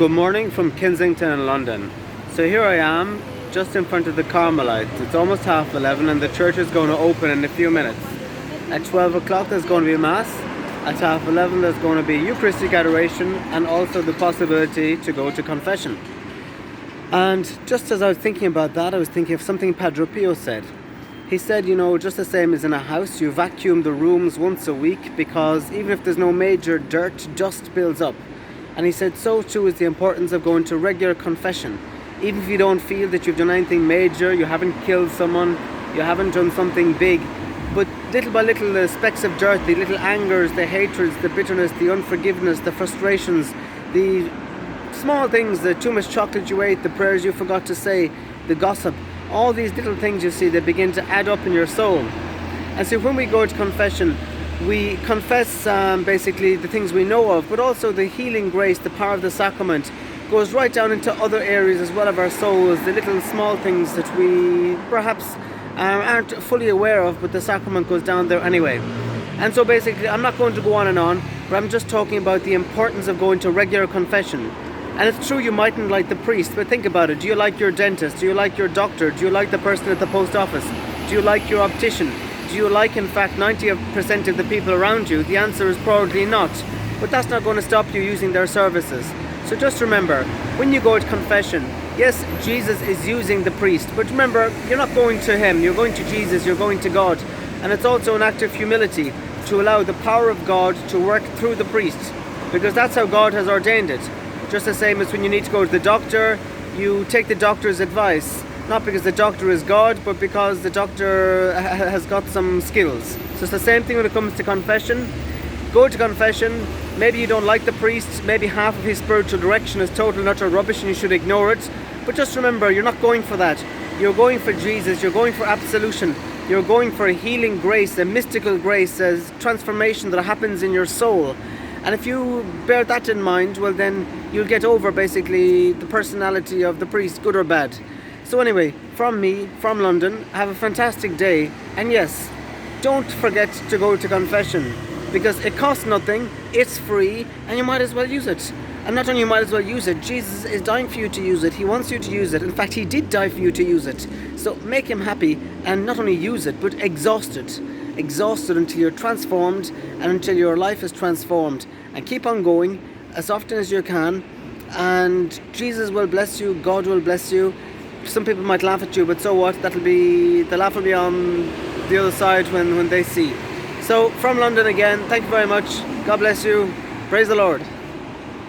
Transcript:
Good morning from Kensington in London. So here I am, just in front of the Carmelites. It's almost 11:30 and the church is going to open in a few minutes. At 12 o'clock there's going to be a Mass. At 11:30 there's going to be Eucharistic adoration and also the possibility to go to confession. And just as I was thinking about that, I was thinking of something Padre Pio said. He said, just the same as in a house, you vacuum the rooms once a week because even if there's no major dirt, dust builds up. And he said, so too is the importance of going to regular confession. Even if you don't feel that you've done anything major, you haven't killed someone, you haven't done something big, but little by little the specks of dirt, the little angers, the hatreds, the bitterness, the unforgiveness, the frustrations, the small things, the too much chocolate you ate, the prayers you forgot to say, the gossip, all these little things you see, they begin to add up in your soul. And so when we go to confession, we confess basically the things we know of, but also the healing grace, the power of the sacrament goes right down into other areas as well of our souls, the little small things that we perhaps aren't fully aware of, but the sacrament goes down there anyway. And so basically, I'm not going to go on, but I'm just talking about the importance of going to regular confession. And it's true you mightn't like the priest, but think about it. Do you like your dentist? Do you like your doctor? Do you like the person at the post office? Do you like your optician? Do you like, in fact, 90% of the people around you? The answer is probably not. But that's not going to stop you using their services. So just remember, when you go to confession, yes, Jesus is using the priest, but remember, you're not going to him, you're going to Jesus, you're going to God. And it's also an act of humility to allow the power of God to work through the priest, because that's how God has ordained it. Just the same as when you need to go to the doctor, you take the doctor's advice. Not because the doctor is God, but because the doctor has got some skills. So it's the same thing when it comes to confession. Go to confession. Maybe you don't like the priest. Maybe half of his spiritual direction is total and utter rubbish and you should ignore it. But just remember, you're not going for that. You're going for Jesus. You're going for absolution. You're going for a healing grace, a mystical grace, a transformation that happens in your soul. And if you bear that in mind, well then you'll get over basically the personality of the priest, good or bad. So anyway, from me, from London, have a fantastic day. And yes, don't forget to go to confession, because it costs nothing, it's free, and you might as well use it. And not only you might as well use it, Jesus is dying for you to use it. He wants you to use it. In fact, he did die for you to use it. So make him happy, and not only use it, but exhaust it. Exhaust it until you're transformed and until your life is transformed. And keep on going as often as you can, and Jesus will bless you, God will bless you. Some people might laugh at you, but so what? The laugh will be on the other side when they see. So from London again, thank you very much. God bless you. Praise the Lord.